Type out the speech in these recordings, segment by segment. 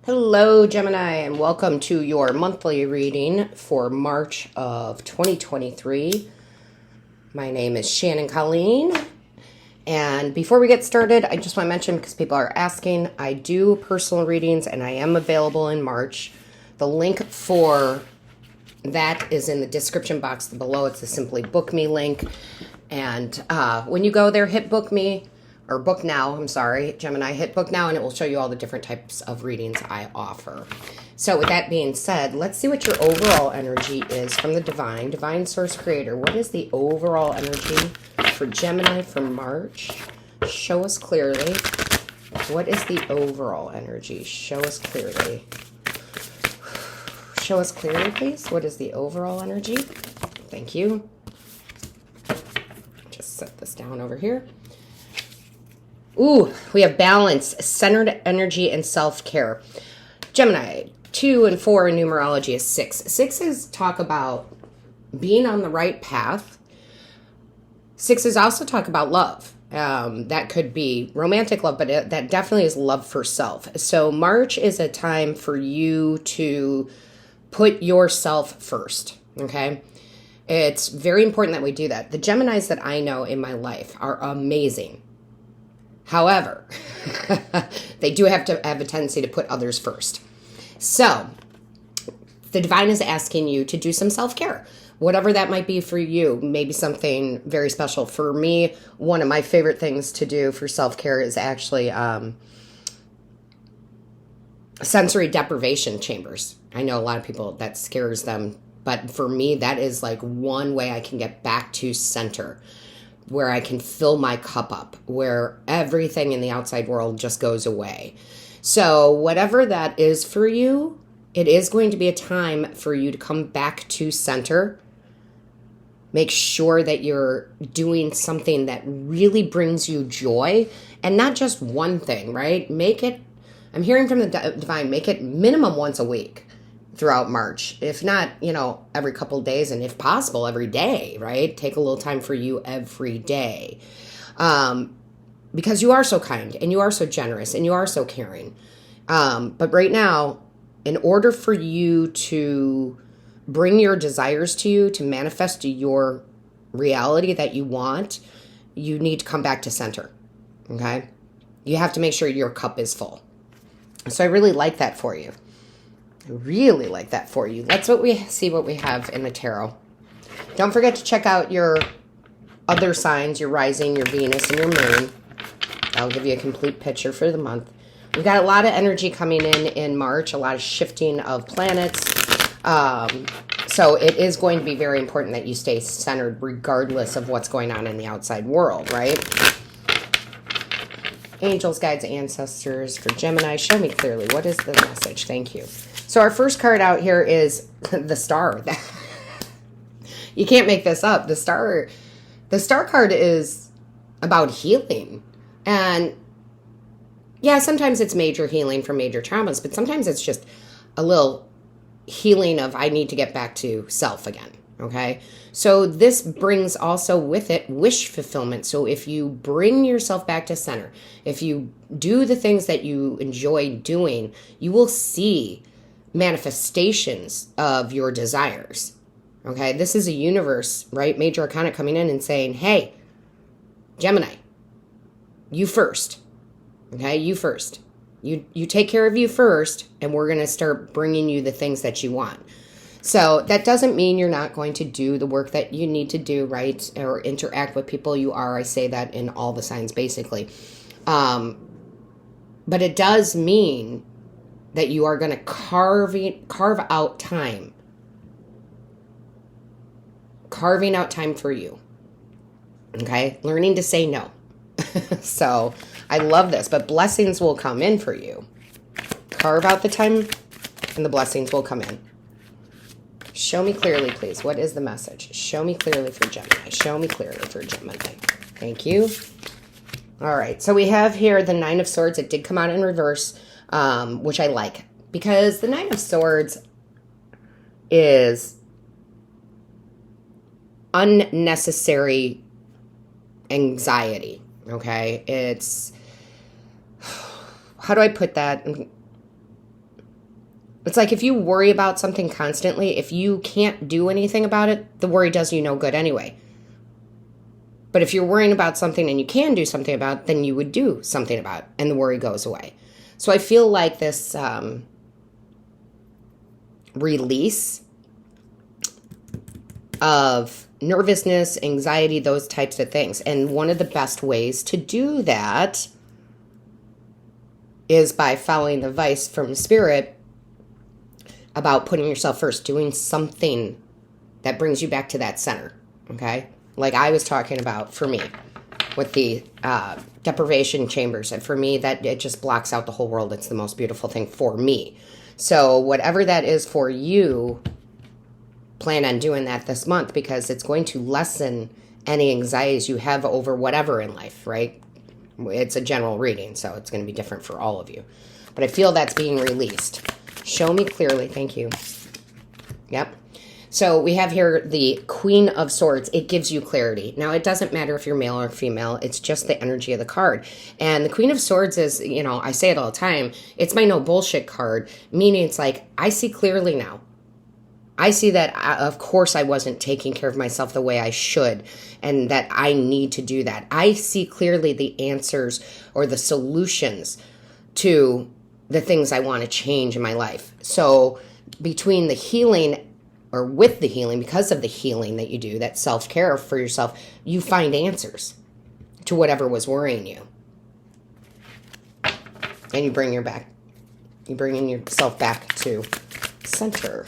Hello, Gemini, and welcome to your monthly reading for March of 2023. My name is Shannon Colleen, and before we get started, I just want to mention, because people are asking, I do personal readings, and I am available in March. The link for that is in the description box below. It's a Simply Book Me link, and when you go there, hit Book Me. Or book now, I'm sorry, Gemini, hit book now and it will show you all the different types of readings I offer. So with that being said, let's see what your overall energy is from the Divine Source Creator. What is the overall energy for Gemini for March? Show us clearly. What is the overall energy? Show us clearly. Show us clearly, please. What is the overall energy? Thank you. Just set this down over here. Ooh, we have balance, centered energy, and self-care. Gemini, 2 and 4 in numerology is 6. 6 is talk about being on the right path. 6 is also talk about love. That could be romantic love, but that definitely is love for self. So March is a time for you to put yourself first, okay? It's very important that we do that. The Geminis that I know in my life are amazing. However, they do have to have a tendency to put others first. So, the Divine is asking you to do some self-care. Whatever that might be for you, maybe something very special. For me, one of my favorite things to do for self-care is actually sensory deprivation chambers. I know a lot of people, that scares them. But for me, that is like one way I can get back to center, where I can fill my cup up, where everything in the outside world just goes away. So whatever that is for you, it is going to be a time for you to come back to center. Make sure that you're doing something that really brings you joy and not just one thing, right? Make it, I'm hearing from the Divine, make it minimum once a week throughout March. If not, every couple of days, and if possible, every day, right? Take a little time for you every day. Because you are so kind, and you are so generous, and you are so caring. But right now, in order for you to bring your desires to you, to manifest your reality that you want, you need to come back to center, okay? You have to make sure your cup is full. So I really like that for you. Really like that for you. Let's see what we have in the tarot. Don't forget to check out your other signs, your rising, your Venus, and your moon. I'll give you a complete picture for the month. We've got a lot of energy coming in March, a lot of shifting of planets. So it is going to be very important that you stay centered regardless of what's going on in the outside world, right? Angels, guides, ancestors for Gemini. Show me clearly. What is the message? Thank you. So our first card out here is the Star. You can't make this up. The Star card is about healing. And yeah, sometimes it's major healing from major traumas, but sometimes it's just a little healing of I need to get back to self again. Okay? So this brings also with it wish fulfillment. So if you bring yourself back to center, if you do the things that you enjoy doing, you will see manifestations of your desires. Okay, this is a universe, right? Major arcana coming in and saying, hey, Gemini, you first. Okay, you first. You take care of you first, and we're going to start bringing you the things that you want. So that doesn't mean you're not going to do the work that you need to do, right? Or interact with people you are. I say that in all the signs, basically. But it does mean that you are going to carve out time. Carving out time for you. Okay? Learning to say no. So, I love this, but blessings will come in for you. Carve out the time, and the blessings will come in. Show me clearly, please. What is the message? Show me clearly for Gemini. Show me clearly for Gemini. Thank you. All right, so we have here the Nine of Swords. It did come out in reverse. Which I like, because the Nine of Swords is unnecessary anxiety, okay? It's, how do I put that? It's like if you worry about something constantly, if you can't do anything about it, the worry does you no good anyway. But if you're worrying about something and you can do something about it, then you would do something about it and the worry goes away. So I feel like this release of nervousness, anxiety, those types of things. And one of the best ways to do that is by following the advice from Spirit about putting yourself first, doing something that brings you back to that center, okay? Like I was talking about for me with the deprivation chambers. And for me, that it just blocks out the whole world. It's the most beautiful thing for me. So whatever that is for you, plan on doing that this month because it's going to lessen any anxieties you have over whatever in life, right? It's a general reading, so it's going to be different for all of you. But I feel that's being released. Show me clearly. Thank you. Yep. So we have here the Queen of Swords. It gives you clarity. Now, it doesn't matter if you're male or female. It's just the energy of the card. And the Queen of Swords is, you know, I say it all the time. It's my no bullshit card, meaning it's like, I see clearly now. I see that, of course, I wasn't taking care of myself the way I should and that I need to do that. I see clearly the answers or the solutions to the things I want to change in my life. So between the healing or with the healing, because of the healing that you do, that self-care for yourself, you find answers to whatever was worrying you. And you bring yourself back to center.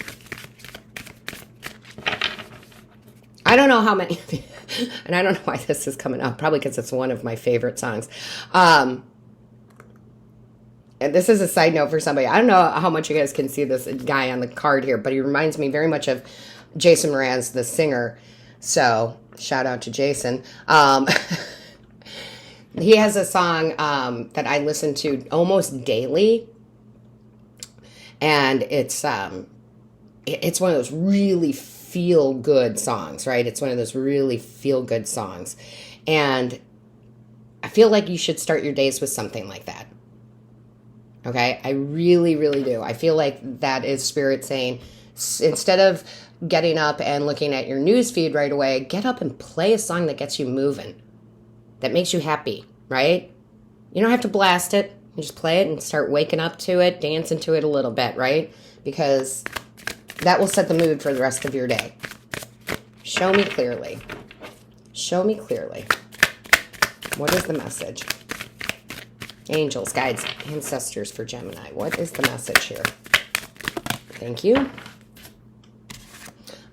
I don't know how many, and I don't know why this is coming up, probably because it's one of my favorite songs. And this is a side note for somebody. I don't know how much you guys can see this guy on the card here, but he reminds me very much of Jason Mraz, the singer. So, shout out to Jason. He has a song that I listen to almost daily. And it's one of those really feel-good songs, right? It's one of those really feel-good songs. And I feel like you should start your days with something like that. Okay, I really, really do. I feel like that is Spirit saying, instead of getting up and looking at your news feed right away, get up and play a song that gets you moving, that makes you happy, right? You don't have to blast it. You just play it and start waking up to it, dancing to it a little bit, right? Because that will set the mood for the rest of your day. Show me clearly. Show me clearly. What is the message? Angels, guides, ancestors for Gemini. What is the message here? Thank you.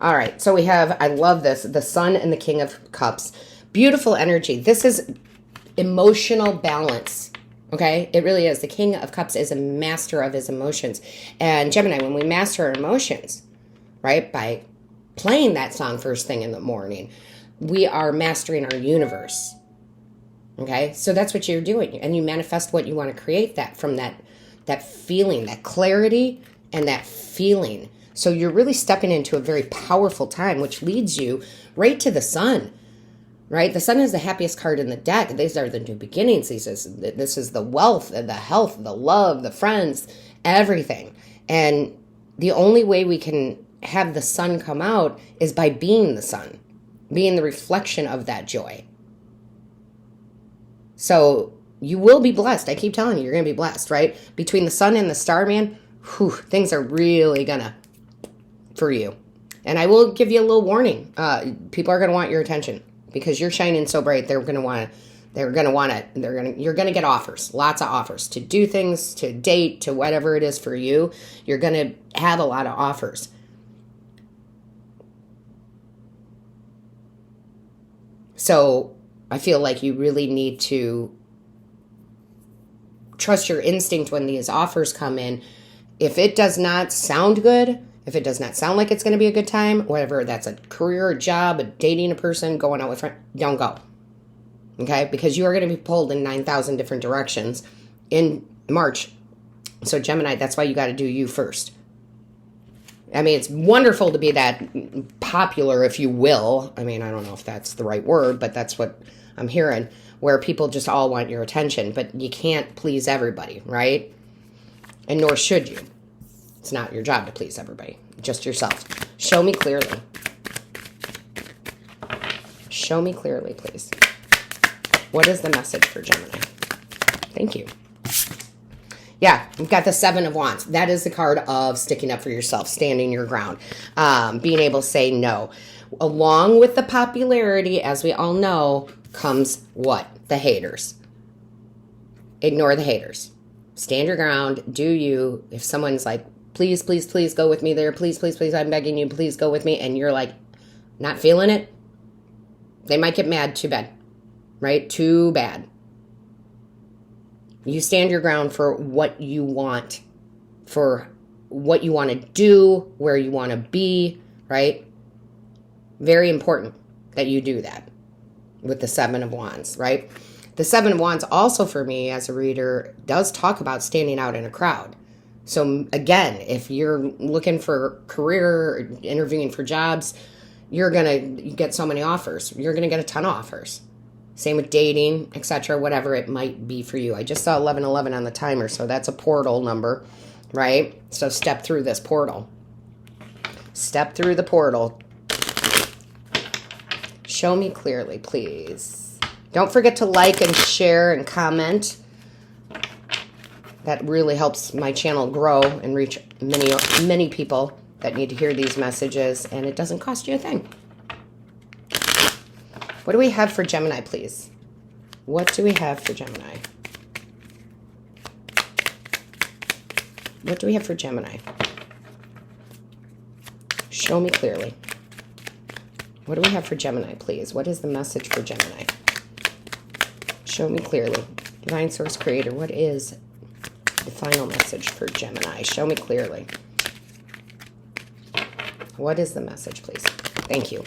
All right, so we have, I love this, the Sun and the King of Cups. Beautiful energy. This is emotional balance, okay? It really is. The King of Cups is a master of his emotions. And Gemini, when we master our emotions, right, by playing that song first thing in the morning, we are mastering our universe. Okay, so that's what you're doing. And you manifest what you want to create that from that feeling, that clarity and that feeling. So you're really stepping into a very powerful time, which leads you right to the Sun, right? The Sun is the happiest card in the deck. These are the new beginnings. This is the wealth, the health, the love, the friends, everything. And the only way we can have the Sun come out is by being the Sun, being the reflection of that joy. So you will be blessed. I keep telling you, you're going to be blessed, right? Between the Sun and the Starman, things are really gonna for you. And I will give you a little warning. People are going to want your attention because you're shining so bright. You're going to get offers, lots of offers to do things, to date, to whatever it is for you. You're going to have a lot of offers. So I feel like you really need to trust your instinct when these offers come in. If it does not sound good, if it does not sound like it's going to be a good time, whatever, that's a career, a job, dating a person, going out with friends, don't go. Okay? Because you are going to be pulled in 9,000 different directions in March. So Gemini, that's why you got to do you first. I mean, it's wonderful to be that popular, if you will. I mean, I don't know if that's the right word, but that's what I'm hearing, where people just all want your attention, but you can't please everybody, right? And nor should you. It's not your job to please everybody, just yourself. Show me clearly. Show me clearly, please. What is the message for Gemini? Thank you. Yeah, we've got the Seven of Wands. That is the card of sticking up for yourself, standing your ground, being able to say no. Along with the popularity, as we all know, comes what? The haters. Ignore the haters. Stand your ground. Do you. If someone's like, please, please, please go with me there. Please, please, please, I'm begging you, please go with me. And you're like, not feeling it. They might get mad. Too bad. Right? Too bad. You stand your ground for what you want, for what you want to do, where you want to be, right? Very important that you do that with the Seven of Wands, right? The Seven of Wands also for me as a reader does talk about standing out in a crowd. So again, if you're looking for career, interviewing for jobs, you're going to get so many offers. You're going to get a ton of offers. Same with dating, etc., whatever it might be for you. I just saw 1111 on the timer, so that's a portal number, right? So step through this portal. Step through the portal. Show me clearly, please. Don't forget to like and share and comment. That really helps my channel grow and reach many people that need to hear these messages, and it doesn't cost you a thing. What do we have for Gemini, please? What do we have for Gemini? What do we have for Gemini? Show me clearly. What do we have for Gemini, please? What is the message for Gemini? Show me clearly. Divine Source Creator, what is the final message for Gemini? Show me clearly. What is the message, please? Thank you.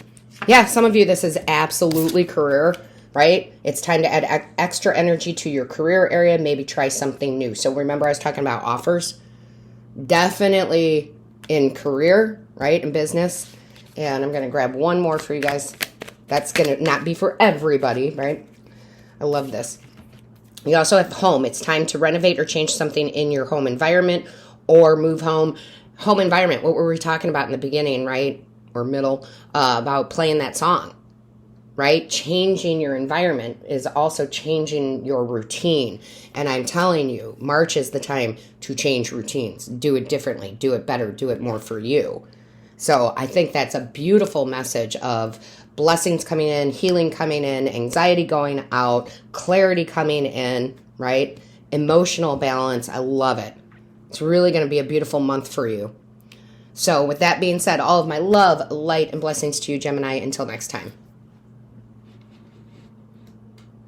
Yeah, some of you, this is absolutely career, right? It's time to add extra energy to your career area. Maybe try something new. So remember I was talking about offers? Definitely in career, right? In business. And I'm going to grab one more for you guys. That's going to not be for everybody, right? I love this. You also have home. It's time to renovate or change something in your home environment or move home. Home environment, what were we talking about in the beginning, right? Or middle, about playing that song, right? Changing your environment is also changing your routine. And I'm telling you, March is the time to change routines. Do it differently. Do it better. Do it more for you. So I think that's a beautiful message of blessings coming in, healing coming in, anxiety going out, clarity coming in, right? Emotional balance. I love it. It's really going to be a beautiful month for you. So with that being said, all of my love, light, and blessings to you, Gemini. Until next time.